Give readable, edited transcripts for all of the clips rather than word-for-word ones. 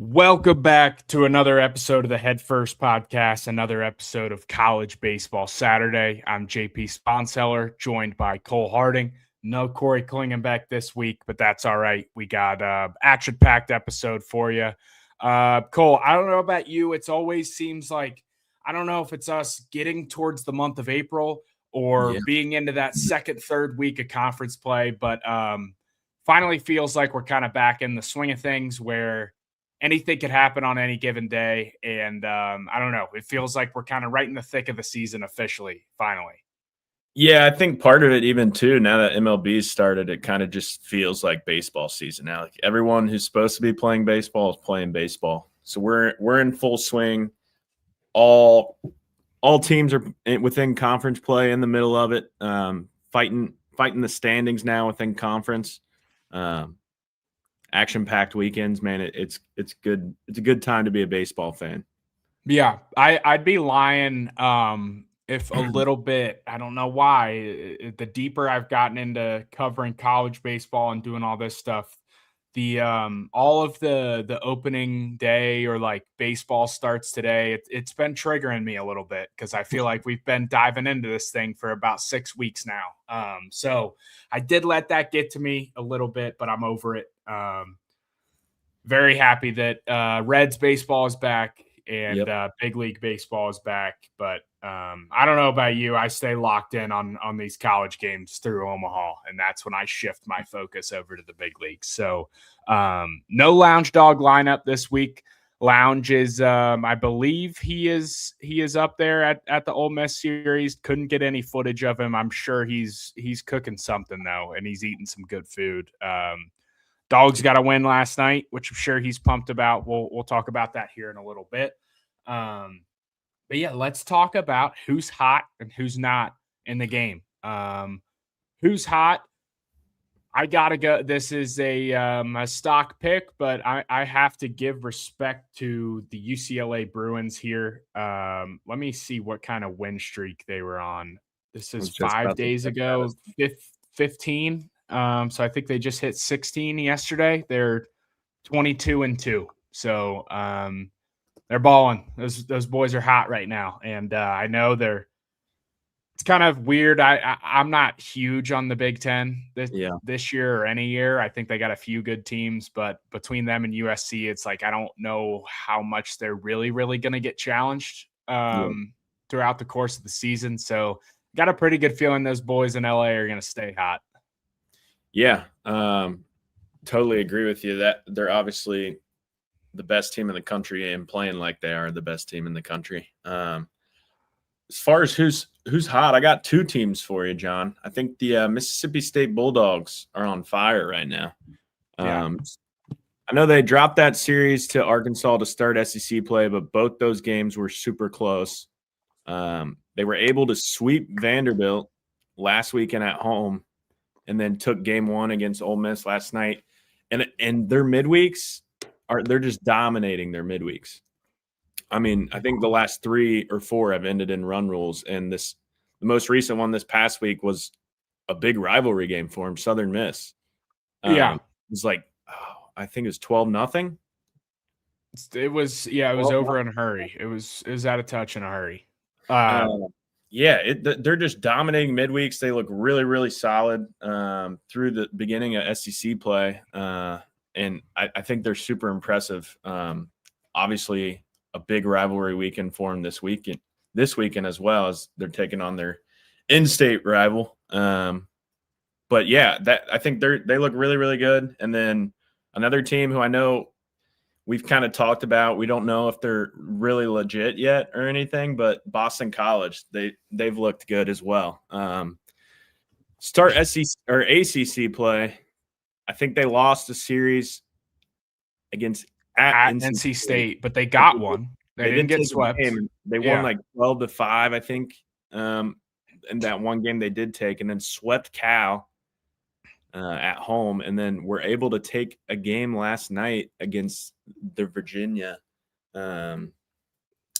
Welcome back to another episode of the Head First Podcast, another episode of College Baseball Saturday. I'm JP Sponseller, joined by Cole Harding. No Corey Klingenbeck this week, but that's all right. We got action-packed episode for you. Cole, I don't know about you. It's always seems like, I don't know if it's us getting towards the month of April or being into that second, third week of conference play, but finally feels like we're kind of back in the swing of things where anything could happen on any given day. And I don't know. It feels like we're kind of right in the thick of the season officially, finally. Yeah, I think part of it even too, now that MLB started, it kind of just feels like baseball season now. Like everyone who's supposed to be playing baseball is playing baseball. So we're in full swing. All teams are within conference play in the middle of it, fighting the standings now within conference. Action-packed weekends, man. It's good. It's a good time to be a baseball fan. Yeah, I'd be lying if a little bit. I don't know why. The deeper I've gotten into covering college baseball and doing all this stuff, the all of the opening day or like baseball starts today, it's been triggering me a little bit because I feel like we've been diving into this thing for about 6 weeks now. So I did let that get to me a little bit, but I'm over it. Very happy that Reds baseball is back and big league baseball is back. But I don't know about you. I stay locked in on these college games through Omaha, and that's when I shift my focus over to the big leagues. So no Lounge Dog lineup this week. Lounge is, I believe he is up there at the Ole Miss series. Couldn't get any footage of him. I'm sure he's cooking something though, and he's eating some good food. Dogs got a win last night, which I'm sure he's pumped about. We'll talk about that here in a little bit. But yeah, let's talk about who's hot and who's not in the game. Who's hot? I gotta go. This is a stock pick, but I have to give respect to the UCLA Bruins here. Let me see what kind of win streak they were on. This is 5 days ago, 15. So I think they just hit 16 yesterday. They're 22-2. So they're balling. Those boys are hot right now, and I know it's kind of weird. I'm not huge on the Big Ten this year or any year. I think they got a few good teams, but between them and USC, it's like I don't know how much they're really going to get challenged throughout the course of the season. So got a pretty good feeling those boys in LA are going to stay hot. Yeah, totally agree with you. That they're obviously the best team in the country and playing like they are the best team in the country. As far as who's hot, I got two teams for you, John. I think the Mississippi State Bulldogs are on fire right now. I know they dropped that series to Arkansas to start SEC play, but both those games were super close. They were able to sweep Vanderbilt last weekend at home, and then took game one against Ole Miss last night. And their midweeks they're just dominating their midweeks. I mean, I think the last 3 or 4 have ended in run rules. And the most recent one this past week was a big rivalry game for him, Southern Miss. It was like, I think it was 12-0. It was over in a hurry. It was out of touch in a hurry. They're just dominating midweeks. They look really, really solid through the beginning of SEC play. And I think they're super impressive. Obviously, a big rivalry weekend for them this weekend as well, as they're taking on their in-state rival. But yeah, I think they look really, really good. And then another team who I know we've kind of talked about, we don't know if they're really legit yet or anything, but Boston College, they've looked good as well. Start SEC or ACC play. I think they lost a series against at NC State, but they got one. They didn't get swept. They won like 12-5, I think. In that one game they did take, and then swept Cal at home, and then were able to take a game last night against the Virginia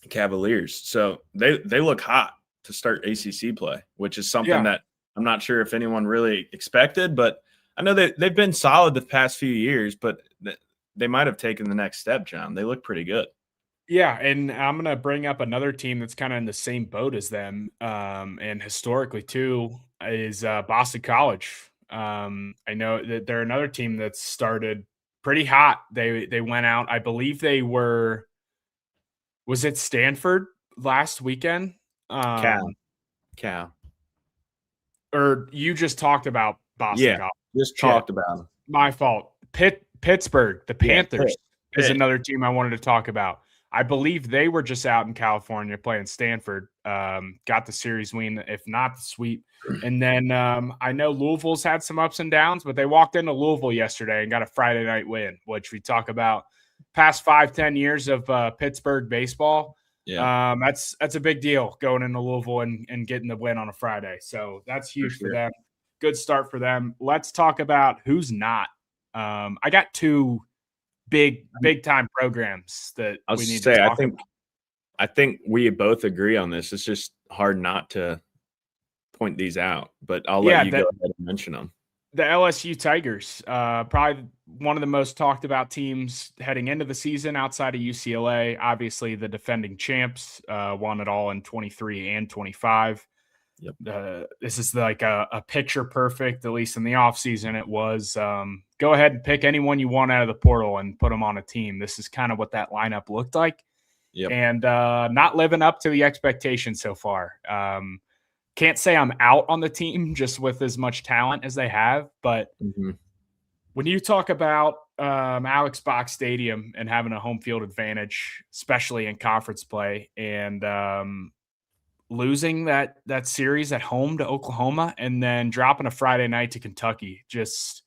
Cavaliers. So they look hot to start ACC play, which is something that I'm not sure if anyone really expected, but I know they've been solid the past few years, but they might have taken the next step, John. They look pretty good. Yeah, and I'm gonna bring up another team that's kinda in the same boat as them, and historically too, is, Boston College. I know that they're another team that started pretty hot. They went out, I believe they were was it Stanford last weekend? Cal, Um, Cal. or you just talked about Boston Yeah, College. just Shit. talked about them. My fault. Pittsburgh, the Yeah, Panthers is Pitt. another team I wanted to talk about. I believe they were just out in California playing Stanford. Got the series win, if not the sweep. And then I know Louisville's had some ups and downs, but they walked into Louisville yesterday and got a Friday night win, which we talk about past 5-10 years of Pittsburgh baseball. Yeah, That's a big deal going into Louisville and getting the win on a Friday. So that's for huge for sure. them. Good start for them. Let's talk about who's not. I got two big time programs that I we was need to say, talk about. I think we both agree on this. It's just hard not to point these out, but I'll let Yeah, you go ahead and mention them. the LSU Tigers, probably one of the most talked about teams heading into the season outside of UCLA. Obviously, the defending champs won it all in 23 and 25. Yep. This is like a picture perfect, at least in the offseason. It was go ahead and pick anyone you want out of the portal and put them on a team. This is kind of what that lineup looked like. Yep. And not living up to the expectations so far. Can't say I'm out on the team just with as much talent as they have, but when you talk about Alex Box Stadium and having a home field advantage, especially in conference play, and losing that series at home to Oklahoma and then dropping a Friday night to Kentucky, just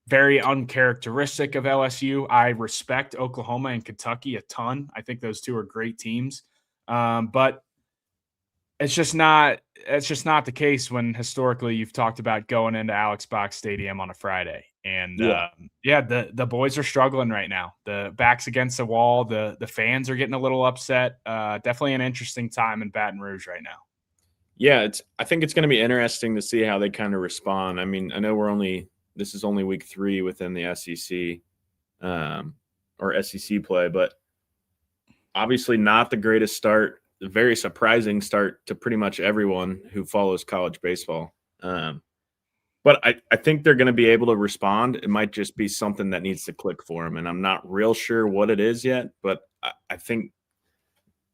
very uncharacteristic of LSU. I respect Oklahoma and Kentucky a ton. I think those two are great teams, but it's just not the case when historically you've talked about going into Alex Box Stadium on a Friday. And the boys are struggling right now. The back's against the wall. The fans are getting a little upset. Definitely an interesting time in Baton Rouge right now. Yeah, I think it's going to be interesting to see how they kind of respond. I mean, I know this is only week 3 within the SEC or SEC play, but obviously not the greatest start. A very surprising start to pretty much everyone who follows college baseball. But I think they're going to be able to respond. It might just be something that needs to click for them, and I'm not real sure what it is yet. But I think,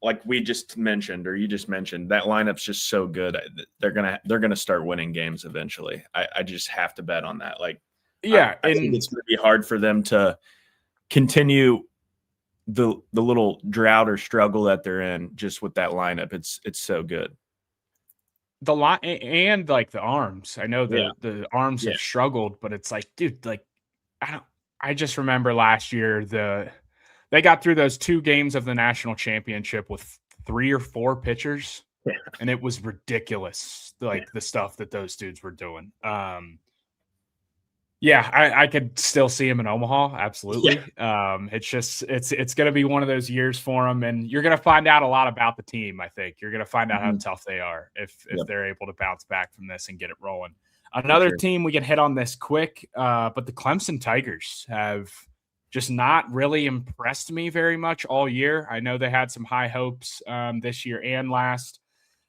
like we just mentioned, or you just mentioned, that lineup's just so good. They're gonna start winning games eventually. I just have to bet on that. Like, yeah, I think it's going to be hard for them to continue the little drought or struggle that they're in just with that lineup. It's so good. The line and like the arms. I know Yeah. the arms have struggled, but it's like, dude, like I just remember last year they got through those 2 games of the national championship with 3 or 4 pitchers, and it was ridiculous, like the stuff that those dudes were doing. Yeah, I could still see him in Omaha, absolutely. It's just it's gonna be one of those years for him, and you're gonna find out a lot about the team, I think. You're gonna find out how tough they are if they're able to bounce back from this and get it rolling. Another team we can hit on this quick, but the Clemson Tigers have just not really impressed me very much all year. I know they had some high hopes this year and last.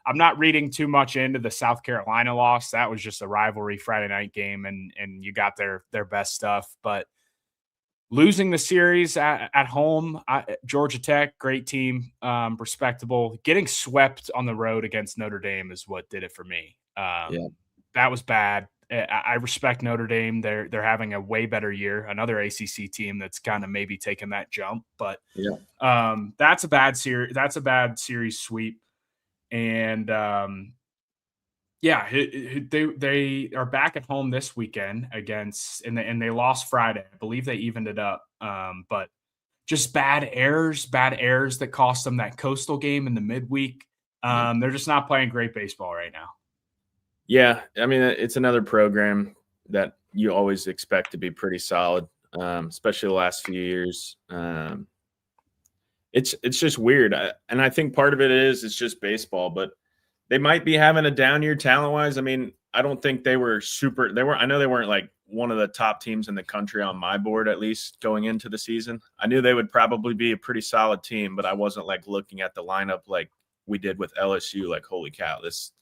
I'm not reading too much into the South Carolina loss. That was just a rivalry Friday night game, and you got their best stuff. But losing the series at home, Georgia Tech, great team, respectable. Getting swept on the road against Notre Dame is what did it for me. That was bad. I respect Notre Dame. They're having a way better year. Another ACC team that's kind of maybe taking that jump, but that's a bad series. That's a bad series sweep. And they are back at home this weekend and they lost Friday. I believe they evened it up. But just bad errors that cost them that Coastal game in the midweek. They're just not playing great baseball right now. Yeah, I mean, it's another program that you always expect to be pretty solid, especially the last few years. It's just weird, and I think part of it is it's just baseball, but they might be having a down year talent-wise. I mean, I don't think they were super. I know they weren't like one of the top teams in the country on my board, at least going into the season. I knew they would probably be a pretty solid team, but I wasn't like looking at the lineup like we did with LSU. Like, holy cow, this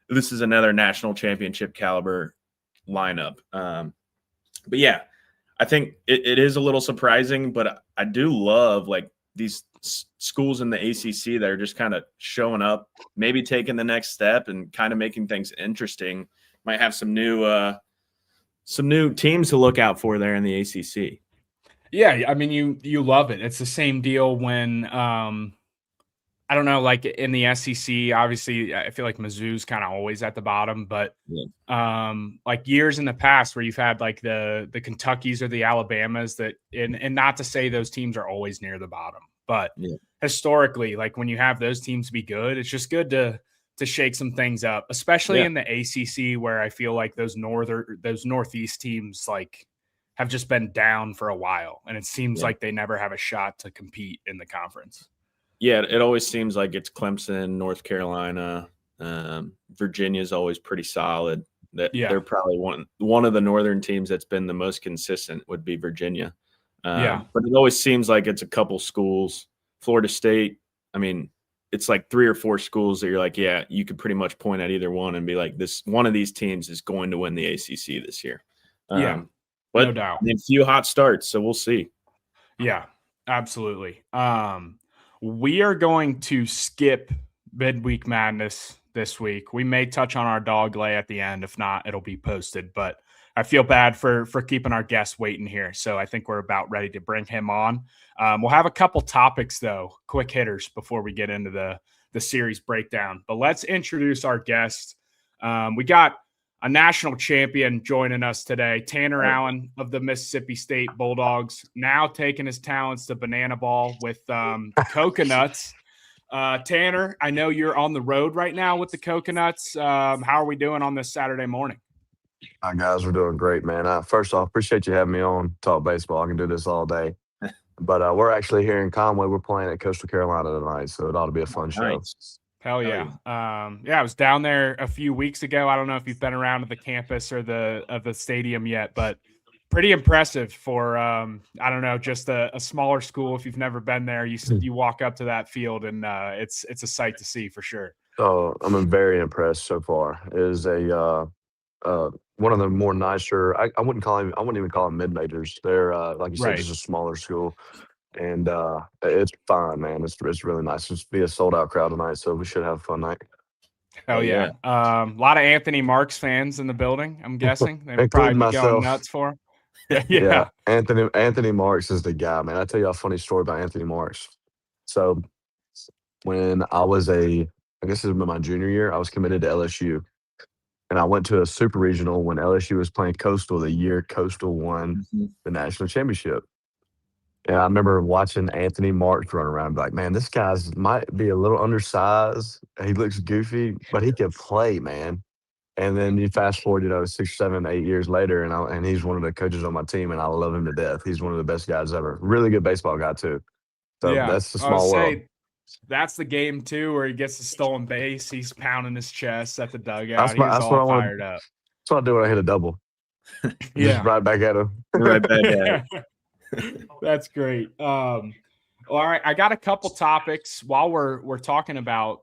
is another national championship caliber lineup. But yeah, I think it is a little surprising, but I do love like these schools in the ACC that are just kind of showing up, maybe taking the next step and kind of making things interesting. Might have some new teams to look out for there in the ACC. Yeah, I mean, you love it. It's the same deal when I don't know, like in the SEC, obviously, I feel like Mizzou's kind of always at the bottom, but like years in the past where you've had like the Kentuckys or the Alabamas that, and not to say those teams are always near the bottom, but historically, like when you have those teams be good, it's just good to shake some things up, especially in the ACC where I feel like those Northeast teams like have just been down for a while, and it seems like they never have a shot to compete in the conference. Yeah, it always seems like it's Clemson, North Carolina, Virginia's always pretty solid. They're probably one of the northern teams that's been the most consistent would be Virginia. But it always seems like it's a couple schools. Florida State, I mean, it's like 3 or 4 schools that you're like, yeah, you could pretty much point at either one and be like, this one of these teams is going to win the ACC this year. But no doubt. I mean, a few hot starts, so we'll see. Yeah, absolutely. We are going to skip Midweek Madness this week. We may touch on our dog lay at the end. If not, it'll be posted. But I feel bad for keeping our guest waiting here. So I think we're about ready to bring him on. We'll have a couple topics, though, quick hitters before we get into the series breakdown. But let's introduce our guest. We got a national champion joining us today, Tanner Allen of the Mississippi State Bulldogs, now taking his talents to banana ball with coconuts. Tanner, I know you're on the road right now with the coconuts. How are we doing on this Saturday morning? Hi, guys. We're doing great, man. First off, appreciate you having me on Talk Baseball. I can do this all day. But we're actually here in Conway. We're playing at Coastal Carolina tonight, so it ought to be a fun show. Hell yeah. I was down there a few weeks ago. I don't know if you've been around to the campus or the stadium yet, but pretty impressive for I don't know, just a smaller school. If you've never been there, you walk up to that field and it's a sight to see for sure. Oh, I'm very impressed so far. It is one of the more nicer. I wouldn't even call them mid majors. They're like you said, just a smaller school. And it's fun, man. It's really nice. Just be a sold out crowd tonight, so we should have a fun night. Hell yeah! A lot of Anthony Marks fans in the building. I'm guessing they'd probably be going nuts for him. Yeah. Anthony Marks is the guy, man. I'll tell you a funny story about Anthony Marks. So when I guess it was my junior year, I was committed to LSU, and I went to a super regional when LSU was playing Coastal the year Coastal won the national championship. And I remember watching Anthony Marks run around and be like, man, this guy's might be a little undersized. He looks goofy, but he can play, man. And then you fast forward, 6, 7, 8 years later, and he's one of the coaches on my team, and I love him to death. He's one of the best guys ever. Really good baseball guy, too. So that's the small world. That's the game, too, where he gets the stolen base. He's pounding his chest at the dugout. He's all fired up. That's what I do when I hit a double. Just right back at him. Right back at him. That's great. All right, I got a couple topics while we're talking about.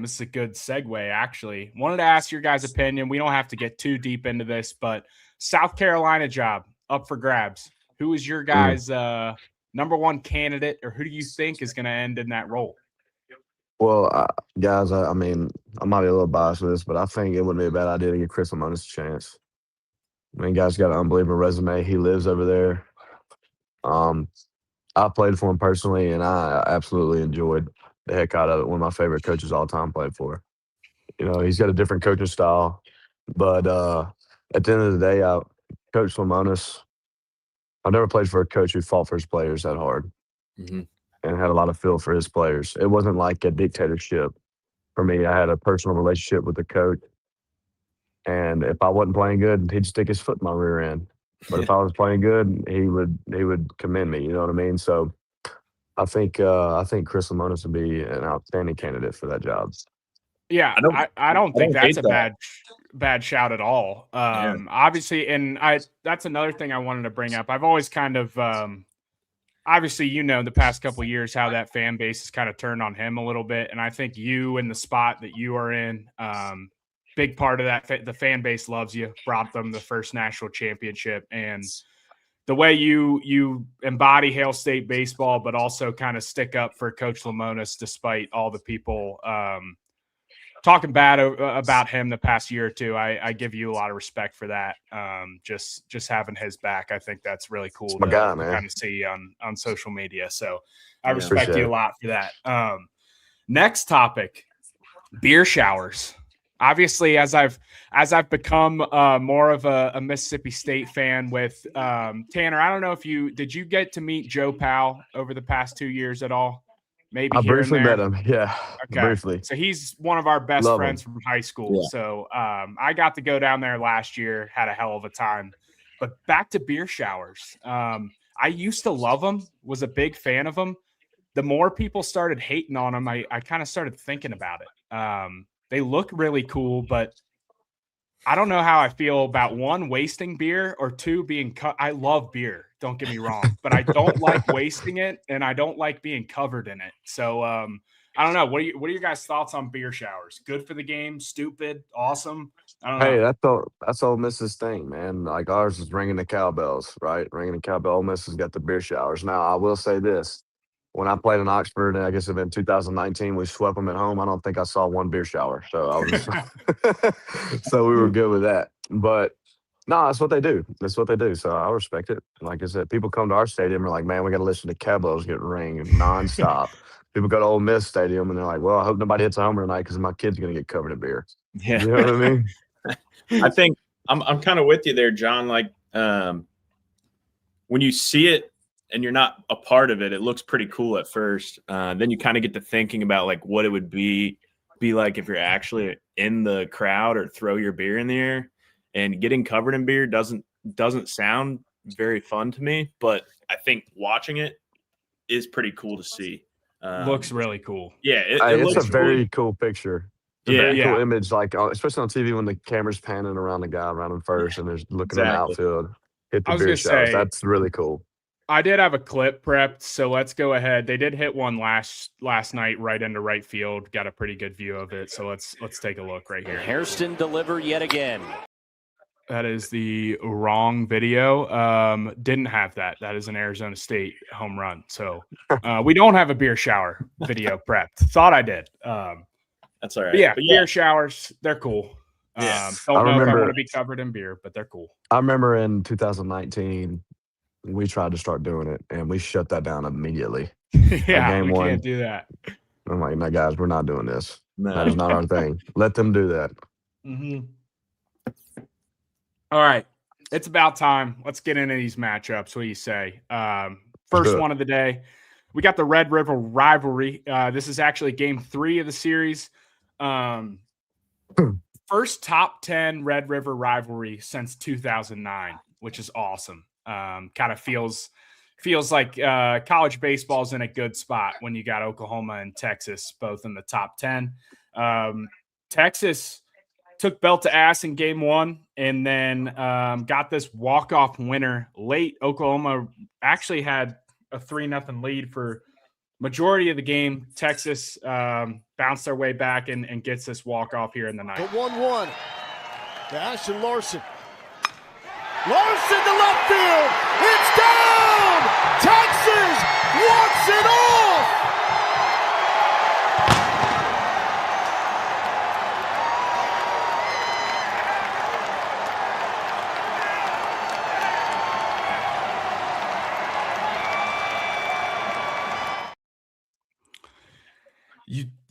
This is a good segue, actually. Wanted to ask your guys' opinion. We don't have to get too deep into this, but South Carolina job up for grabs. Who is your guys' number one candidate, or who do you think is going to end in that role? Well, guys, I mean, I might be a little biased with this, but I think it wouldn't be a bad idea to give Chris Lemonis a chance. I mean, guy's got an unbelievable resume. He lives over there. I played for him personally, and I absolutely enjoyed the heck out of it. One of my favorite coaches all time played for. He's got a different coaching style, but at the end of the day, Coach Lemonis, I've never played for a coach who fought for his players that hard and had a lot of feel for his players. It wasn't like a dictatorship. For me, I had a personal relationship with the coach, and if I wasn't playing good, he'd stick his foot in my rear end. But if I was playing good, he would commend me. You know what I mean? So I think Chris Lemonis would be an outstanding candidate for that job. Yeah, I don't think that's hate a that. bad shout at all. Yeah. Obviously, and that's another thing I wanted to bring up. I've always kind of obviously, the past couple of years how that fan base has kind of turned on him a little bit, and I think you in the spot that you are in, big part of that. The fan base loves you. Brought them the first national championship, and the way you embody Hail State baseball, but also kind of stick up for Coach Lemonis despite all the people talking bad about him the past year or two. I give you a lot of respect for that. Just having his back, I think that's really cool my to, guy, to man. kind of see on social media. So I Yeah. respect Appreciate you a it. lot for that. Next topic, beer showers. Obviously, as I've become more of a Mississippi State fan with Tanner, I don't know if did you get to meet Joe Powell over the past 2 years at all? Maybe I here and briefly there. met him. Yeah, Okay. briefly. So he's one of our best Love friends him. from high school. Yeah. So I got to go down there last year, had a hell of a time. But back to beer showers. I used to love them, was a big fan of them. The more people started hating on them, I kind of started thinking about it. They look really cool, but I don't know how I feel about one, wasting beer, or two, being cut. I love beer, don't get me wrong, but I don't like wasting it, and I don't like being covered in it. So I don't know. What are your guys' thoughts on beer showers? Good for the game? Stupid? Awesome? I don't Hey, know. that's Ole Miss's thing, man. Like ours is ringing the cowbells, right? Ringing the cowbell. Ole Miss has got the beer showers. Now, I will say this: when I played in Oxford, I guess it been 2019, we swept them at home. I don't think I saw one beer shower, so I was, so we were good with that. But no, that's what they do. That's what they do. So I respect it. Like I said, people come to our stadium and are like, man, we got to listen to cowbells get ring nonstop. People go to Ole Miss Stadium and they're like, well, I hope nobody hits a homer tonight because my kid's gonna get covered in beer. Yeah. You know what I mean? I think I'm kind of with you there, John. Like when you see it and you're not a part of it, it looks pretty cool at first. Then you kind of get to thinking about like what it would be like if you're actually in the crowd or throw your beer in the air. And getting covered in beer doesn't sound very fun to me, but I think watching it is pretty cool to see. Looks really cool. Yeah, It's looks a very cool picture. It's a very Yeah. cool image, like especially on TV when the camera's panning around the guy around him first, and there's looking in the Exactly. outfield, hit I the was beer gonna showers. say, That's really cool. I did have a clip prepped, so let's go ahead. They did hit one last night right into right field. Got a pretty good view of it, so let's take a look right here. Hairston deliver yet again. That is the wrong video. Didn't have that. That is an Arizona State home run. So we don't have a beer shower video prepped. Thought I did. That's all right. But yeah, But yeah, beer showers, they're cool. Yeah. Don't know if I remember- want to be covered in beer, but they're cool. I remember in 2019, we tried to start doing it, and we shut that down immediately. Yeah, game we one. can't do that. I'm like, no, guys, we're not doing this. That no. is not our thing. Let them do that. Mm-hmm. All right. It's about time. Let's get into these matchups. What do you say? First do it. one of the day. We got the Red River rivalry. This is actually game 3 of the series. First top 10 Red River rivalry since 2009, which is awesome. Kind of feels like college baseball's in a good spot when you got Oklahoma and Texas both in the top 10. Texas took belt to ass in game 1 and then got this walk-off winner late. Oklahoma actually had a 3-0 lead for majority of the game. Texas bounced their way back and gets this walk-off here in the ninth. The 1-1 to Ashton Larson. Larson to left field. It's down! Texas walks it off!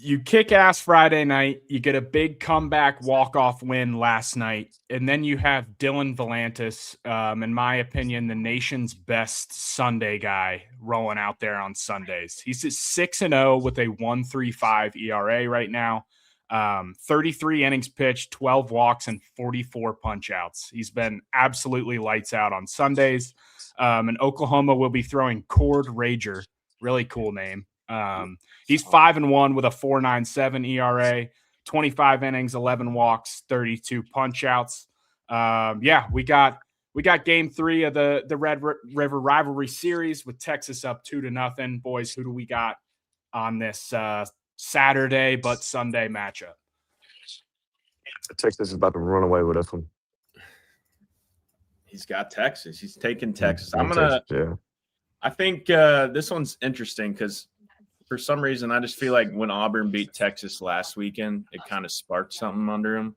You kick ass Friday night, you get a big comeback walk-off win last night, and then you have Dylan Volantis, in my opinion, the nation's best Sunday guy rolling out there on Sundays. He's at 6-0 with a 1.35 ERA right now. 33 innings pitched, 12 walks, and 44 punch-outs. He's been absolutely lights out on Sundays. And Oklahoma will be throwing Cord Rager, really cool name. He's 5-1 with a 4.97 ERA. 25 innings, 11 walks, 32 punch outs. We got game 3 of the Red River rivalry series with Texas up 2-0. Boys, who do we got on this Saturday but Sunday matchup? Texas is about to run away with this one. He's got Texas. He's taking Texas. I think this one's interesting because for some reason I just feel like when Auburn beat Texas last weekend, it kind of sparked something under him.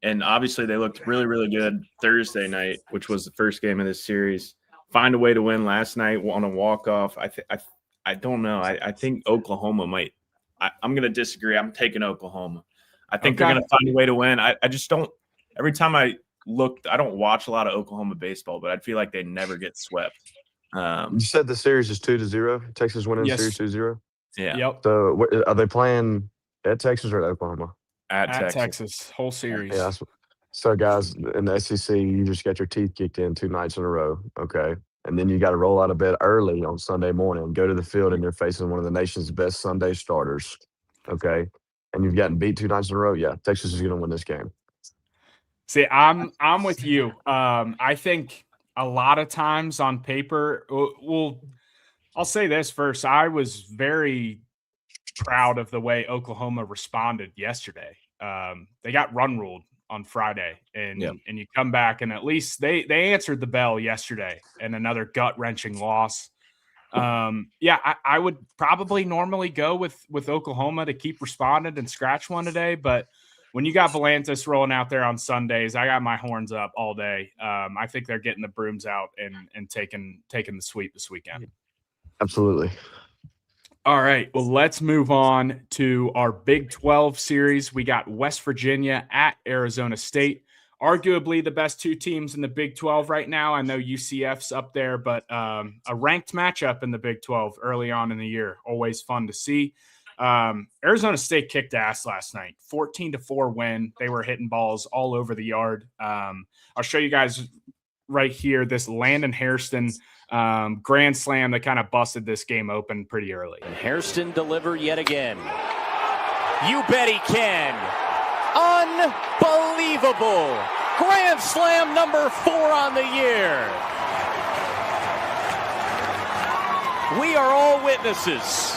And obviously they looked really, really good Thursday night, which was the first game of this series. Find a way to win last night on a walk-off. I don't know. I think Oklahoma might. I'm going to disagree. I'm taking Oklahoma. I think they're going to find a way to win. I just don't – every time I look, I don't watch a lot of Oklahoma baseball, but I feel like they never get swept. You said the series is 2-0. Texas winning the series 2-0? Yeah. Yep. So are they playing at Texas or at Oklahoma? At Texas, whole series. Yeah. So, guys, in the SEC, you just got your teeth kicked in 2 nights in a row, okay? And then you got to roll out of bed early on Sunday morning, go to the field, and you're facing one of the nation's best Sunday starters, okay? And you've gotten beat 2 nights in a row. Yeah, Texas is going to win this game. See, I'm with you. I think a lot of times on paper, I'll say this first. I was very proud of the way Oklahoma responded yesterday. They got run ruled on Friday, and you come back and at least they answered the bell yesterday and another gut-wrenching loss. I would probably normally go with Oklahoma to keep responding and scratch one today, but when you got Volantis rolling out there on Sundays, I got my horns up all day. I think they're getting the brooms out and taking the sweep this weekend. Absolutely. All right, well, let's move on to our Big 12 series. We got West Virginia at Arizona State. Arguably the best 2 teams in the Big 12 right now. I know UCF's up there, but a ranked matchup in the Big 12 early on in the year. Always fun to see. Arizona State kicked ass last night. 14-4 win. They were hitting balls all over the yard. I'll show you guys right here this Landon Hairston grand slam that kind of busted this game open pretty early. And Hairston deliver yet again. You bet he can. Unbelievable. Grand slam number 4 on the year. We are all witnesses.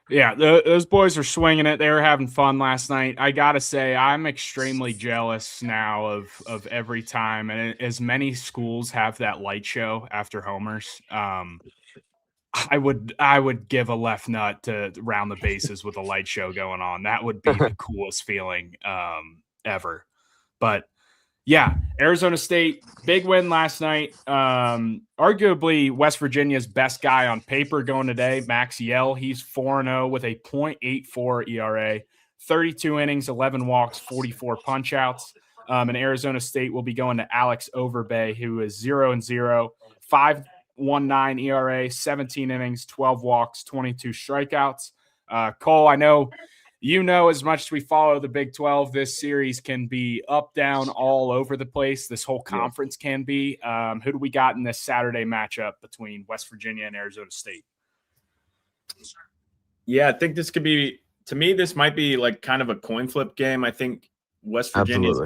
Yeah, those boys are swinging it. They were having fun last night. I got to say, I'm extremely jealous now of every time. And as many schools have that light show after homers, I would give a left nut to round the bases with a light show going on. That would be the coolest feeling ever. But yeah, Arizona State, big win last night. Arguably West Virginia's best guy on paper going today, Max Yell. He's 4-0 with a .84 ERA, 32 innings, 11 walks, 44 punch outs. And Arizona State will be going to Alex Overbay, who is 0-0, 5.19 ERA, 17 innings, 12 walks, 22 strikeouts. Cole, I know as much as we follow the Big 12, this series can be up, down, all over the place. This whole conference can be. Who do we got in this Saturday matchup between West Virginia and Arizona State? Yeah, I think this could be – to me, this might be like kind of a coin flip game. I think West Virginia's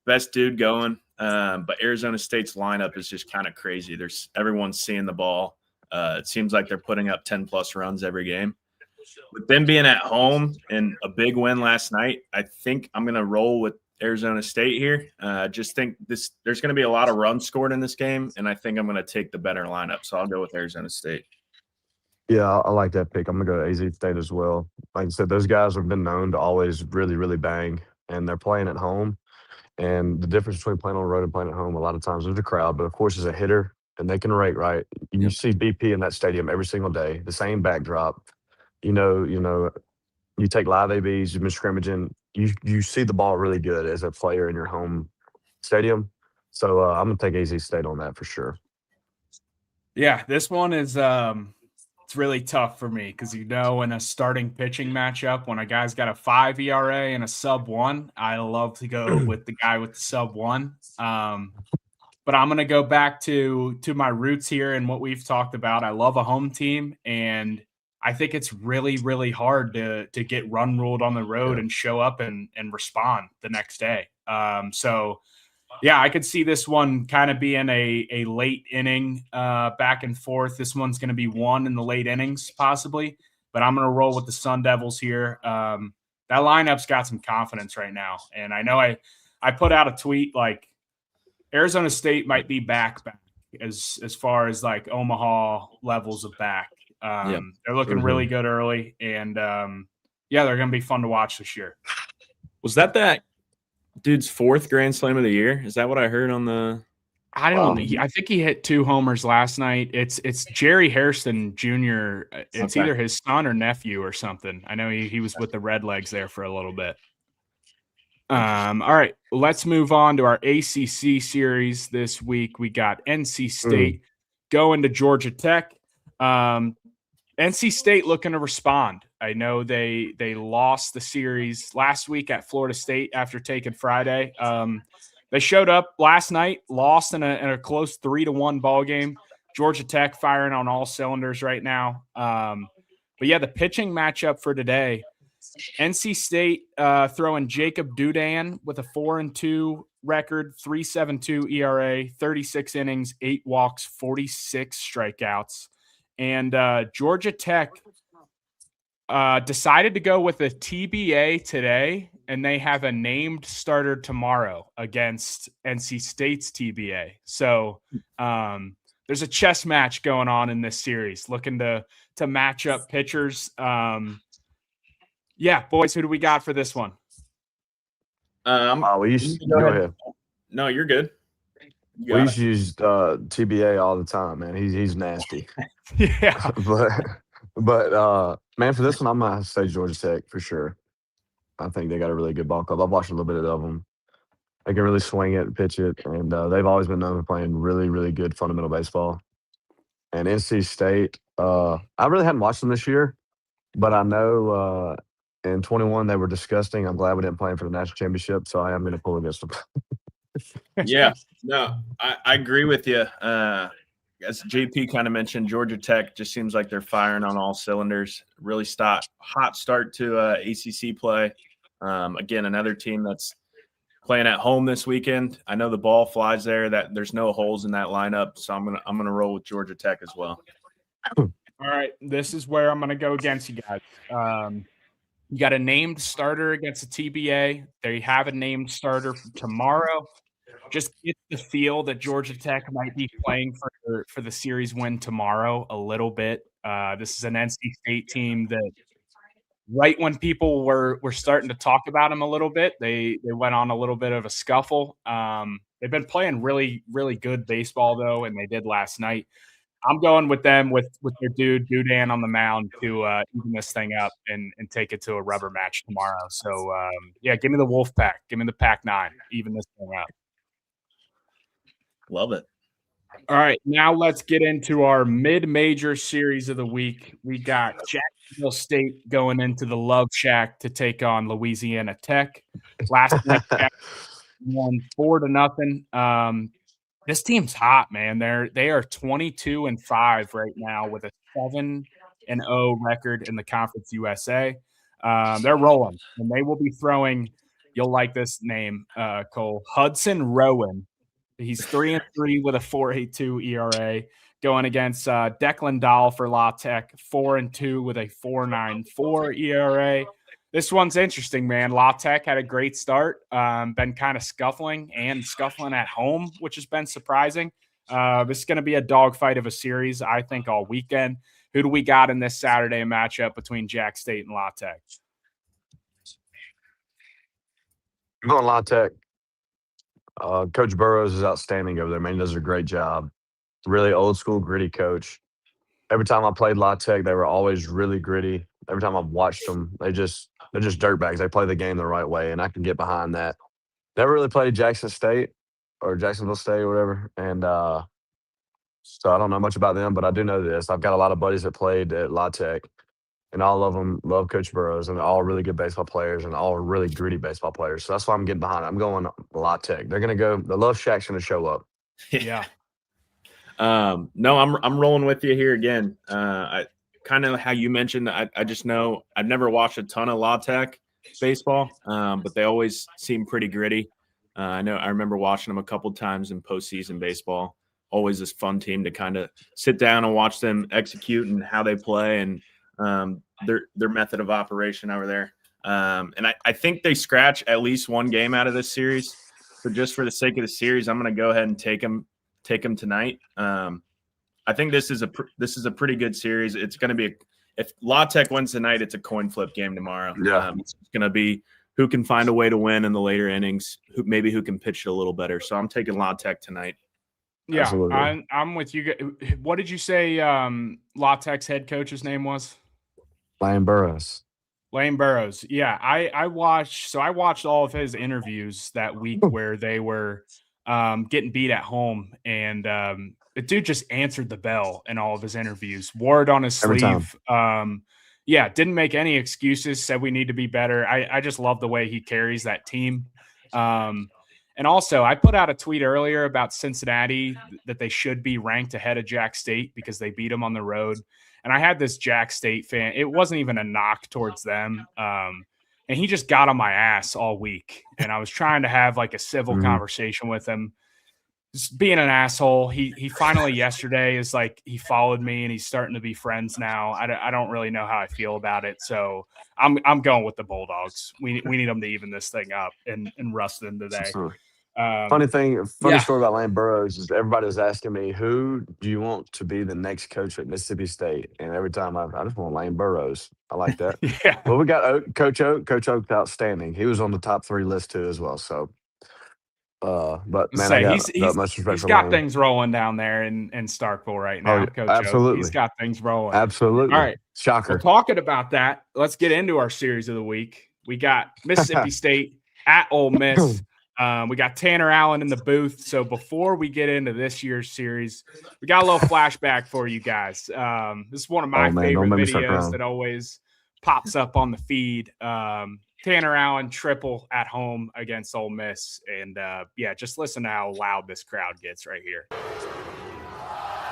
best dude going, but Arizona State's lineup is just kind of crazy. Everyone's seeing the ball. It seems like they're putting up 10-plus runs every game. With them being at home and a big win last night, I think I'm going to roll with Arizona State here. Just think there's going to be a lot of runs scored in this game, and I think I'm going to take the better lineup. So I'll go with Arizona State. Yeah, I like that pick. I'm going to go AZ State as well. Like I said, those guys have been known to always really, really bang, and they're playing at home. And the difference between playing on the road and playing at home, a lot of times there's a crowd, but of course as a hitter, and they can rate, right? You see BP in that stadium every single day, the same backdrop. You take live ABs, you've been scrimmaging, you see the ball really good as a player in your home stadium. So I'm going to take AZ State on that for sure. Yeah, this one is it's it's really tough for me because in a starting pitching matchup, when a guy's got a 5 ERA and a sub 1, I love to go with the guy with the sub 1. But I'm gonna go back to my roots here and what we've talked about. I love a home team, and I think it's really, really hard to get run ruled on the road and show up and respond the next day. So yeah, I could see this one kind of being a late inning back and forth. This one's going to be won in the late innings possibly, but I'm going to roll with the Sun Devils here. That lineup's got some confidence right now, and I know I put out a tweet like Arizona State might be back as far as like Omaha levels of back. They're looking really good early, and yeah, they're going to be fun to watch this year. Was that dude's 4th Grand Slam of the year? Is that what I heard on the? I don't know. I think he hit 2 homers last night. It's Jerry Hairston Jr. It's either his son or nephew or something. I know he was with the Redlegs there for a little bit. All right, let's move on to our ACC series this week. We got NC State going to Georgia Tech. NC State looking to respond. I know they lost the series last week at Florida State after taking Friday. They showed up last night, lost in a close 3-1 ball game. Georgia Tech firing on all cylinders right now. But yeah, the pitching matchup for today, NC State throwing Jacob Dudan with a 4-2 record, 3.72 ERA, 36 innings, 8 walks, 46 strikeouts. And Georgia Tech decided to go with a TBA today, and they have a named starter tomorrow against NC State's TBA. So there's a chess match going on in this series, looking to match up pitchers. Yeah, boys, who do we got for this one? Go ahead. No, you're good. We used to use TBA all the time, man. He's nasty. Yeah. but man, for this one, I'm gonna say Georgia Tech for sure. I think they got a really good ball club. I've watched a little bit of them. They can really swing it and pitch it, and they've always been known for playing really, really good fundamental baseball. And NC State, I really hadn't watched them this year, but I know in 21 they were disgusting. I'm glad we didn't play them for the national championship, so I am going to pull against them. Yeah, no, I agree with you. As JP kind of mentioned, Georgia Tech just seems like they're firing on all cylinders. Really hot start to ACC play. Again, another team that's playing at home this weekend. I know the ball flies there. That there's no holes in that lineup, so I'm gonna roll with Georgia Tech as well. All right, this is where I'm gonna go against you guys. You got a named starter against a TBA. They have a named starter for tomorrow. Just get the feel that Georgia Tech might be playing for the series win tomorrow a little bit. This is an NC State team that right when people were starting to talk about them a little bit, they went on a little bit of a scuffle. They've been playing really, really good baseball, though, and they did last night. I'm going with them with their dude Dudan on the mound to even this thing up and take it to a rubber match tomorrow. So, yeah, give me the Wolf Pack. Give me the Pac-9. Even this thing up. Love it. All right, now let's get into our mid-major series of the week. We got Jacksonville State going into the Love Shack to take on Louisiana Tech. Last night, won 4-0. This team's hot, man. They are 22-5 right now with a 7-0 record in the Conference USA. They're rolling, and they will be throwing. You'll like this name, Cole, Hudson Rowan. He's 3-3 with a 4.82 ERA, going against Declan Dahl for La Tech, 4-2 with a 4.94 ERA. This one's interesting, man. La Tech had a great start, been kind of scuffling at home, which has been surprising. This is going to be a dogfight of a series, I think, all weekend. Who do we got in this Saturday matchup between Jack State and La Tech? I'm going La Tech. Coach Burrows is outstanding over there, man. He does a great job. Really old school, gritty coach. Every time I played La Tech, they were always really gritty. Every time I've watched them, they're just dirtbags. They play the game the right way, and I can get behind that. Never really played Jackson State or Jacksonville State or whatever, and So I don't know much about them, but I do know this. I've got a lot of buddies that played at La Tech, and all of them love Coach Burrows, and they're all really good baseball players and all really gritty baseball players. So that's why I'm getting behind it. I'm going La Tech. They're going to go. The Love Shack's going to show up. Yeah. No, I'm rolling with you here again. I kind of how you mentioned. I just know I've never watched a ton of La Tech baseball, but they always seem pretty gritty. I remember watching them a couple times in postseason baseball. Always this fun team to kind of sit down and watch them execute and how they play and their method of operation over there. And I think they scratch at least one game out of this series. So just for the sake of the series, I'm going to go ahead and take them tonight. I think this is a pretty good series. It's going to be if La Tech wins tonight, it's a coin flip game tomorrow. Yeah. It's going to be who can find a way to win in the later innings, who can pitch it a little better. So I'm taking La Tech tonight. Yeah, Absolutely. I'm with you. What did you say La Tech's head coach's name was? Lane Burrows. Lane Burrows. Yeah, I watched all of his interviews that week where they were getting beat at home, and the dude just answered the bell in all of his interviews, wore it on his Every sleeve. Yeah, didn't make any excuses, said we need to be better. I just love the way he carries that team. And also, I put out a tweet earlier about Cincinnati that they should be ranked ahead of Jack State because they beat them on the road. And I had this Jack State fan. It wasn't even a knock towards them. And he just got on my ass all week. And I was trying to have like a civil conversation with him. Just being an asshole. He finally yesterday is like he followed me and he's starting to be friends now. I don't really know how I feel about it. So I'm going with the Bulldogs. We need them to even this thing up and rust them today. Funny story about Lane Burrows is everybody was asking me, who do you want to be the next coach at Mississippi State? And every time I just want Lane Burrows. I like that. Yeah. Well, we got Coach Oak. Coach Oak's outstanding. He was on the top 3 list too as well. So, but man, I got much respect he's for got Lane. things rolling down there in Starkville right now. Coach absolutely. Oak. He's got things rolling. Absolutely. All right. Shocker. Well, talking about that, let's get into our series of the week. We got Mississippi State at Ole Miss. We got Tanner Allen in the booth. So before we get into this year's series, we got a little flashback for you guys. This is one of my favorite videos that always pops up on the feed. Tanner Allen triple at home against Ole Miss. And yeah, just listen to how loud this crowd gets right here.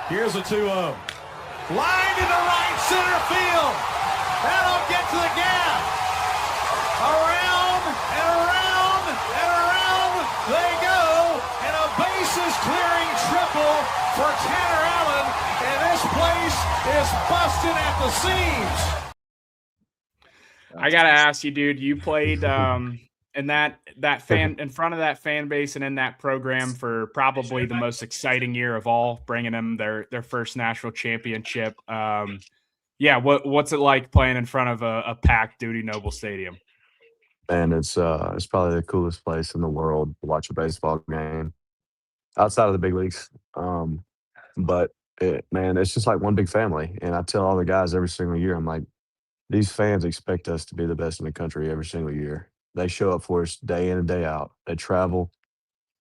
Here's a 2-0. Line to the right center field. That'll get to the gap. Around and around and around they go. And a bases clearing triple for Tanner Allen. And this place is busting at the seams. I gotta ask you, dude. You played in that fan in front of that fan base and in that program for probably the most exciting year of all, bringing them their first national championship. Yeah, what's it like playing in front of a packed Dudy Noble Stadium? And it's probably the coolest place in the world to watch a baseball game outside of the big leagues. But it's just like one big family. And I tell all the guys every single year, I'm like, these fans expect us to be the best in the country every single year. They show up for us day in and day out. They travel,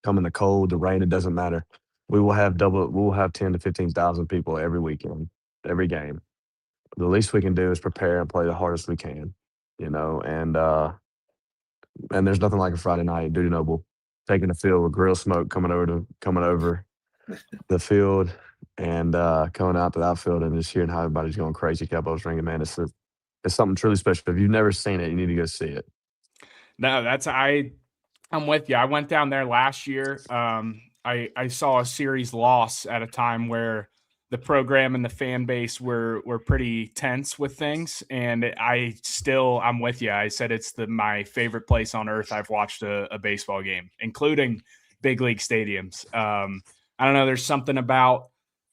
come in the cold, the rain, it doesn't matter. We'll have 10 to 15,000 people every weekend, every game. The least we can do is prepare and play the hardest we can, and there's nothing like a Friday night at Dudy Noble, taking the field with grill smoke coming over the field and coming out to the outfield and just hearing how everybody's going crazy, cowboys ringing, man. It's something truly special. If you've never seen it, you need to go see it. No, I'm with you. I went down there last year. I saw a series loss at a time where the program and the fan base were pretty tense with things. And I'm with you. I said it's my favorite place on earth I've watched a baseball game, including big league stadiums. I don't know. There's something about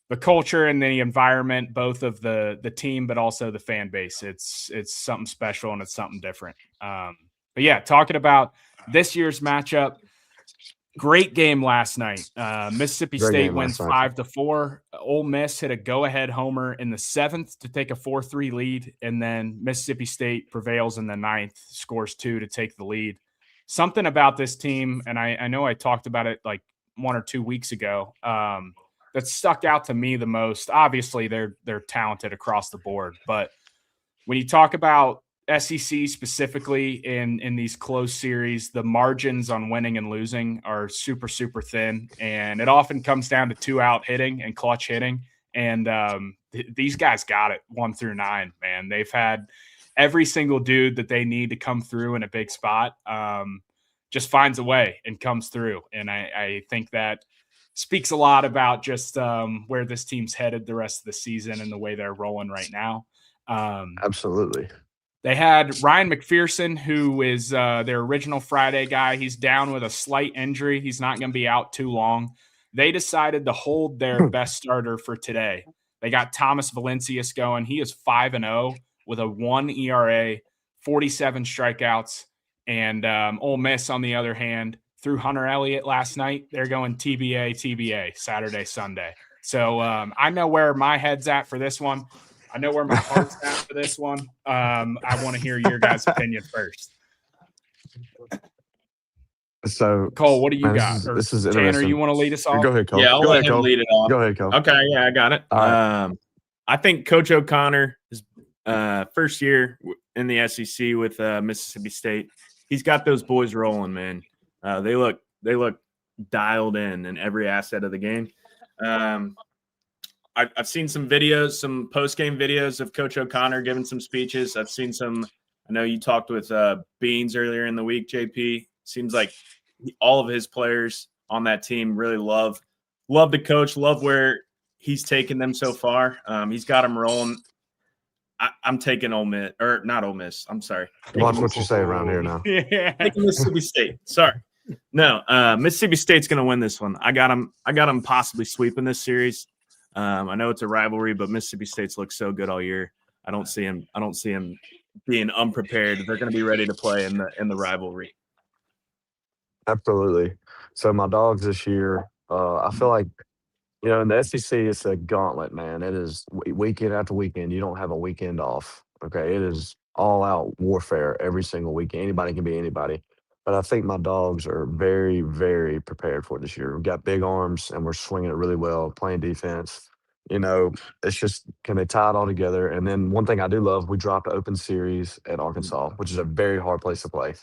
the culture and the environment, both of the team, but also the fan base. It's something special and it's something different. But yeah, talking about this year's matchup, great game last night. Mississippi State wins 5-4. Ole Miss hit a go-ahead homer in the 7th to take a 4-3 lead, and then Mississippi State prevails in the 9th, scores 2 to take the lead. Something about this team, and I know I talked about it like 1 or 2 weeks ago. that stuck out to me the most. Obviously, they're talented across the board, but when you talk about SEC specifically in these close series, the margins on winning and losing are super, super thin, and it often comes down to 2-out hitting and clutch hitting. And these guys got it 1 through 9, man. They've had every single dude that they need to come through in a big spot just finds a way and comes through. And I think that speaks a lot about just where this team's headed the rest of the season and the way they're rolling right now. Absolutely. They had Ryan McPherson, who is their original Friday guy. He's down with a slight injury. He's not going to be out too long. They decided to hold their best starter for today. They got Thomas Valencius going. He is 5-0 with a 1 ERA, 47 strikeouts. And Ole Miss, on the other hand, threw Hunter Elliott last night. They're going TBA, Saturday, Sunday. So I know where my head's at for this one. I know where my heart's at for this one. I want to hear your guys' opinion first. So, Cole, what do you man, got? This is Tanner, interesting. you want to lead us off? Go ahead, Cole. Yeah, I'll Go let ahead, him Cole. lead it off. Go ahead, Cole. Okay, yeah, I got it. All right. I think Coach O'Connor is first year in the SEC with Mississippi State. He's got those boys rolling, man. They look dialed in every asset of the game. I've seen some videos, some post-game videos of Coach O'Connor giving some speeches. I've seen some. I know you talked with Beans earlier in the week, JP. Seems like all of his players on that team really love the coach, love where he's taken them so far. He's got them rolling. I'm taking Ole Miss, or not Ole Miss. I'm sorry. Watch what you say around here now. Yeah. Taking Mississippi State. Sorry. No, Mississippi State's going to win this one. I got them possibly sweeping this series. I know it's a rivalry, but Mississippi State's looked so good all year. I don't see him being unprepared. They're going to be ready to play in the rivalry. Absolutely. So my dogs this year, I feel like, in the SEC, it's a gauntlet, man. It is weekend after weekend. You don't have a weekend off. Okay, it is all out warfare every single weekend. Anybody can be anybody. But I think my dogs are very, very prepared for it this year. We've got big arms and we're swinging it really well, playing defense. It's just, can they tie it all together? And then one thing I do love, we dropped an open series at Arkansas, which is a very hard place to play,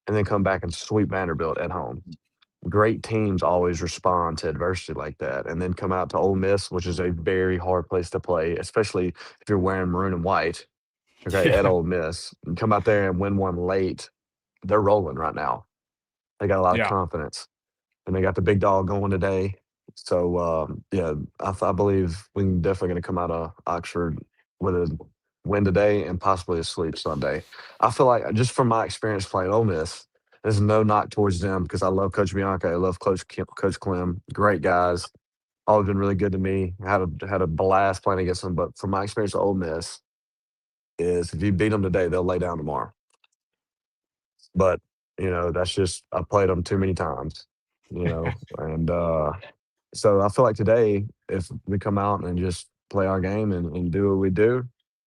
and then come back and sweep Vanderbilt at home. Great teams always respond to adversity like that, and then come out to Ole Miss, which is a very hard place to play, especially if you're wearing maroon and white, okay, at Ole Miss. And come out there and win one late. They're rolling right now. They got a lot of confidence, and they got the big dog going today. So, I believe we're definitely going to come out of Oxford with a win today and possibly a sweep Sunday. I feel like, just from my experience playing Ole Miss, there's no knock towards them because I love Coach Bianca. I love Coach Clem. Great guys. Always been really good to me. Had a blast playing against them. But from my experience with Ole Miss, is if you beat them today, they'll lay down tomorrow. But, that's just, I played them too many times, and so I feel like today, if we come out and just play our game and do what we do,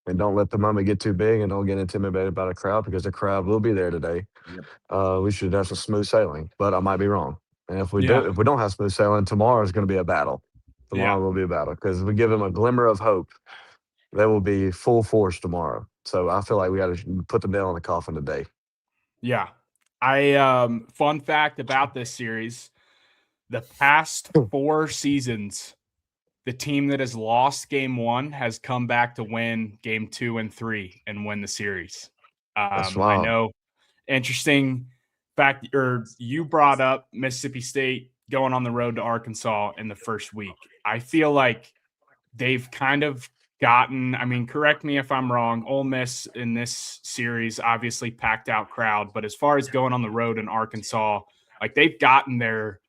and don't let the moment get too big and don't get intimidated by the crowd, because the crowd will be there today. Yep. We should have some smooth sailing, but I might be wrong. And if we don't have smooth sailing, tomorrow is going to be a battle. Tomorrow will be a battle, because if we give them a glimmer of hope, they will be full force tomorrow. So I feel like we got to put the nail in the coffin today. Yeah. Fun fact about this series, the past 4 seasons, the team that has lost game 1 has come back to win game 2 and 3 and win the series. That's wild. I know. Interesting fact, or you brought up Mississippi State going on the road to Arkansas in the first week. I feel like they've kind of gotten, correct me if I'm wrong, Ole Miss in this series obviously packed out crowd, but as far as going on the road in Arkansas, like, they've gotten their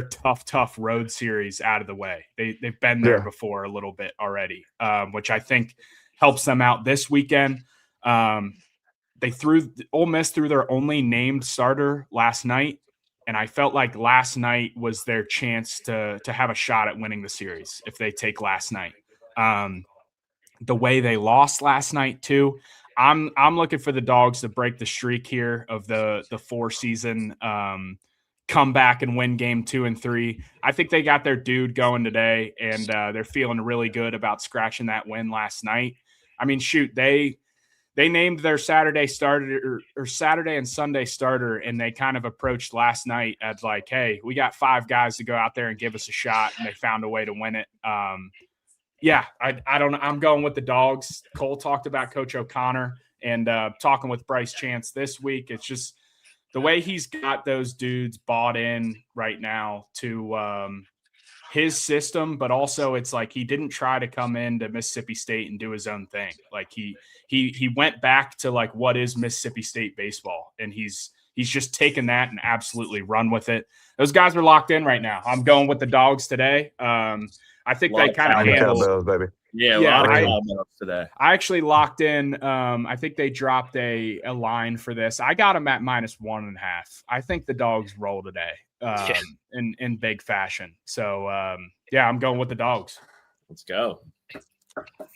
tough road series out of the way. They've been there before a little bit already, which I think helps them out this weekend. Ole Miss threw their only named starter last night, and I felt like last night was their chance to have a shot at winning the series if they take last night. The way they lost last night too, I'm looking for the Dogs to break the streak here of the 4-season come back and win game 2 and 3. I think they got their dude going today, and they're feeling really good about scratching that win last night. I mean, shoot, they named their Saturday starter or Saturday and Sunday starter, and they kind of approached last night as like, hey, we got 5 guys to go out there and give us a shot, and they found a way to win it. Yeah, I don't know. I'm going with the Dogs. Cole talked about Coach O'Connor and talking with Bryce Chance this week. It's just the way he's got those dudes bought in right now to his system, but also it's like he didn't try to come into Mississippi State and do his own thing. Like he went back to like what is Mississippi State baseball, and he's just taken that and absolutely run with it. Those guys are locked in right now. I'm going with the Dogs today. I think they kind of handled Cowbells, baby. Yeah, Yeah, a lot of I- cowbells today. I actually locked in. I think they dropped a line for this. I got them at -1.5. I think the Dogs roll today in big fashion. So, yeah, I'm going with the Dogs. Let's go.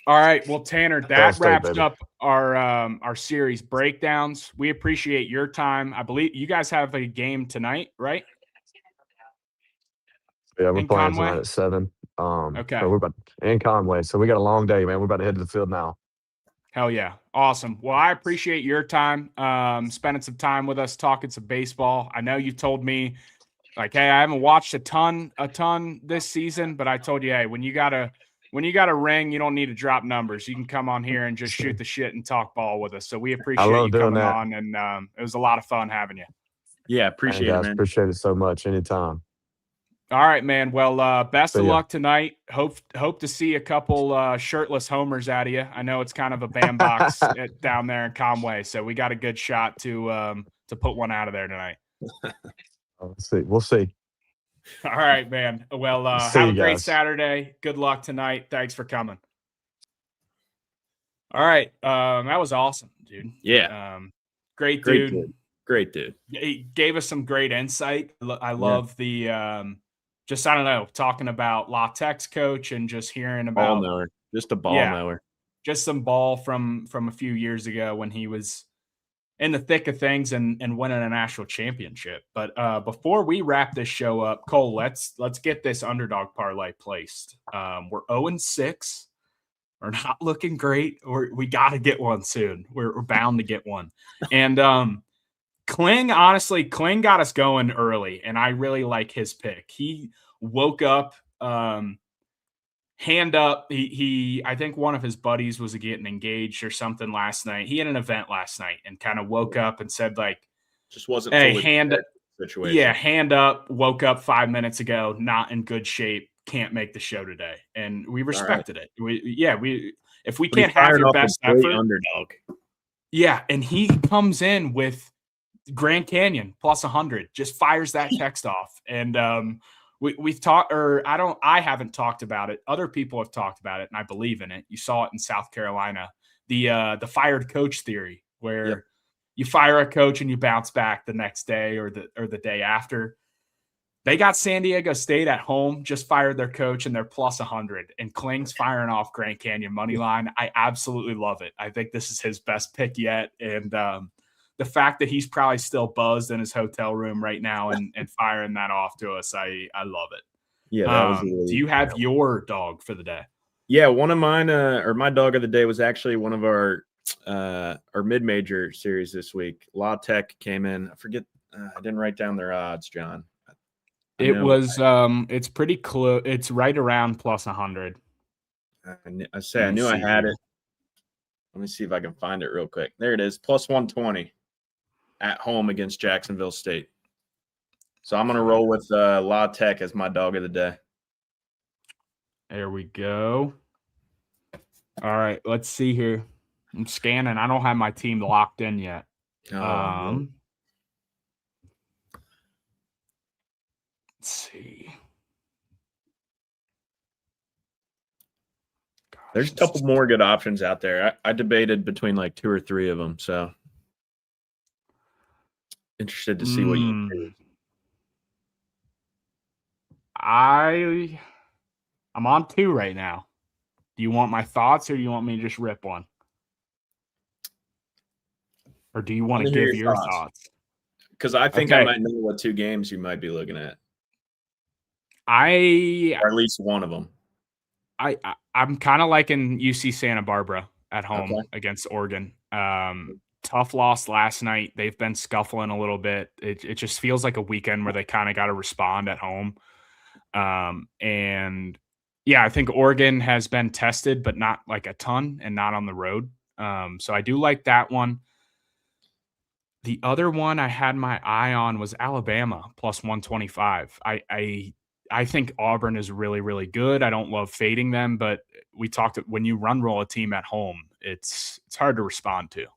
All right. Well, Tanner, that State, wraps baby. up our series breakdowns. We appreciate your time. I believe you guys have a game tonight, right? Yeah, we're In playing Conway? tonight at 7. Okay. So we're about in Conway. So we got a long day, man. We're about to head to the field now. Hell yeah. Awesome. Well, I appreciate your time, spending some time with us, talking some baseball. I know you told me like, hey, I haven't watched a ton this season, but I told you, hey, when you got a ring, you don't need to drop numbers. You can come on here and just shoot the shit and talk ball with us. So we appreciate love you doing coming that. on, and it was a lot of fun having you. Yeah, Hey, appreciate guys, it, man. appreciate it so much. Anytime. All right, man. Well, best See of ya. luck tonight. Hope to see a couple shirtless homers out of you. I know it's kind of a bandbox down there in Conway, so we got a good shot to put one out of there tonight. Let's see. We'll see. All right, man. Well, See have a you great guys. Saturday. Good luck tonight. Thanks for coming. All right, that was awesome, dude. Yeah, Great great dude. dude. Great dude. He gave us some great insight. I love the just I don't know, talking about La Tech's coach and just hearing Ball about knower. Just a ball Yeah. knower. just some ball from a few years ago when he was in the thick of things and winning a national championship. But before we wrap this show up, Cole, let's get this underdog parlay placed. We're 0-6. We're not looking great. We got to get one soon. We're bound to get one. And Kling got us going early, and I really like his pick. He woke up, hand up. I think one of his buddies was getting engaged or something last night. He had an event last night and kind of woke up and said like, Just wasn't hey, fully hand prepared for the situation. yeah, hand up, woke up 5 minutes ago, not in good shape, can't make the show today. And we respected it. If we But he can't have fired your off a best great effort, underdog. yeah, and he comes in with Grand Canyon plus 100, just fires that text off. And we've talked, or I haven't talked about it. Other people have talked about it, and I believe in it. You saw it in South Carolina, the fired coach theory, where Yep. you fire a coach and you bounce back the next day or the day after. They got San Diego State at home, just fired their coach, and they're plus 100. And Kling's firing off Grand Canyon money line. I absolutely love it. I think this is his best pick yet. And the fact that he's probably still buzzed in his hotel room right now and firing that off to us, I love it. Yeah, that was Do you have your dog for the day? Yeah, one of mine, or my dog of the day was actually one of our mid-major series this week. La Tech came in. I forget. I didn't write down their odds, John. It was it's pretty close. It's right around plus 100. I Let knew me I see had here. it. Let me see if I can find it real quick. There it is, plus 120 at home against Jacksonville State. So I'm going to roll with La Tech as my dog of the day. There we go. All right, let's see here. I'm scanning. I don't have my team locked in yet. Oh, Let's see. Gosh, there's a this couple is- more good options out there. I debated between like 2 or 3 of them. So interested to see what you do. I'm on 2 right now. Do you want my thoughts or do you want me to just rip one? Or do you want to Wanna hear give your your thoughts. thoughts? because I think I Okay. might know what 2 games you might be looking at, I'm or at least one of them. kind of liking UC Santa Barbara at home Okay. against Oregon. Tough loss last night. They've been scuffling a little bit. It just feels like a weekend where they kind of got to respond at home. And yeah, I think Oregon has been tested, but not like a ton and not on the road. So I do like that one. The other one I had my eye on was Alabama plus 125. I think Auburn is really, really good. I don't love fading them, but we talked when you run roll a team at home, it's hard to respond to.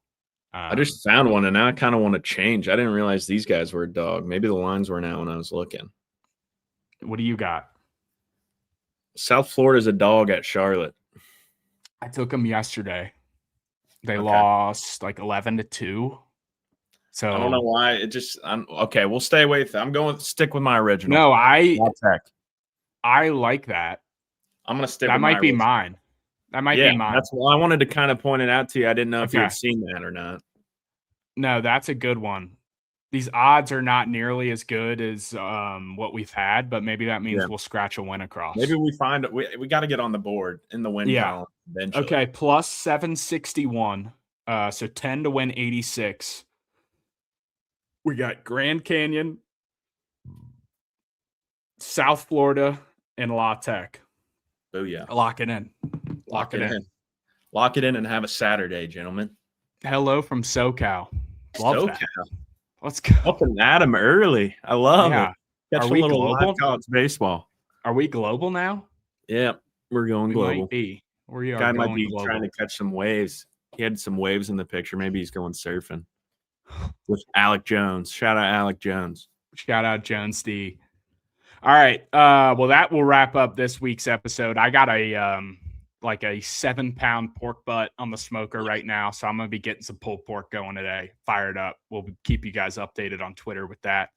I just found one, and now I kind of want to change. I didn't realize these guys were a dog. Maybe the lines weren't out when I was looking. What do you got? South Florida's a dog at Charlotte. I took them yesterday. They Okay. lost like 11-2. So I don't know why. I'm okay. We'll stay away. I'm going to stick with my original. No, I Tech. like that. I'm going to stick That with might my be original. mine. That might be mine. That's why I wanted to kind of point it out to you. I didn't know if you Okay. had seen that or not. No, that's a good one. These odds are not nearly as good as what we've had, but maybe that means we'll scratch a win across. Maybe we find it. We got to get on the board in the win column eventually. Okay, plus 761. So 10 to win 86. We got Grand Canyon, South Florida, and La Tech. Booyah. Lock it in. Lock it in. Lock it in and have a Saturday, gentlemen. Hello from SoCal. Love that. Let's go. Helping Adam early. I love it. Catch Are a we little global? live college baseball. Are we global now? Yeah, we're going We global. might be. We are Guy going might be global. trying to catch some waves. He had some waves in the picture. Maybe he's going surfing with Alec Jones. Shout out Alec Jones. Shout out Jones D. All right. Well, that will wrap up this week's episode. I got a 7-pound pork butt on the smoker right now, so I'm gonna be getting some pulled pork going today. Fired up. We'll keep you guys updated on Twitter with that.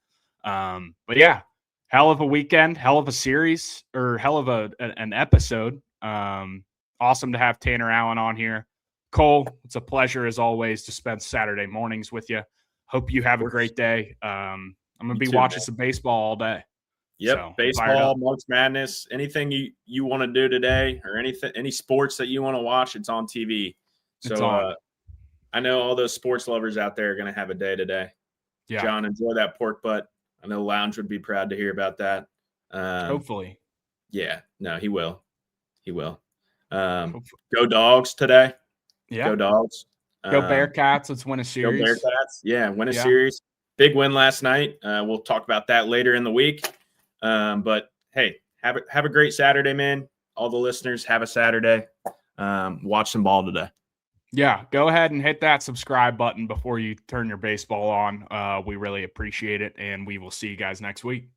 But yeah, hell of a weekend, hell of a series, or hell of an episode. Awesome to have Tanner Allen on here. Cole, it's a pleasure as always to spend Saturday mornings with you. Hope you have a great day. I'm gonna be watching some baseball all day. Yep, So, baseball, March Madness, anything you want to do today, or any sports that you want to watch, it's on TV. So I know all those sports lovers out there are going to have a day today. Yeah. John, enjoy that pork butt. I know Lounge would be proud to hear about that. Hopefully. Yeah, no, he will. He will. Go Dogs today. Yeah. Go Dogs. Go Bearcats. Let's win a series. Go Bearcats. Yeah, win a series. Big win last night. We'll talk about that later in the week. But hey, have a great Saturday, man. All the listeners, have a Saturday. Watch some ball today. Yeah, go ahead and hit that subscribe button before you turn your baseball on. We really appreciate it, and we will see you guys next week.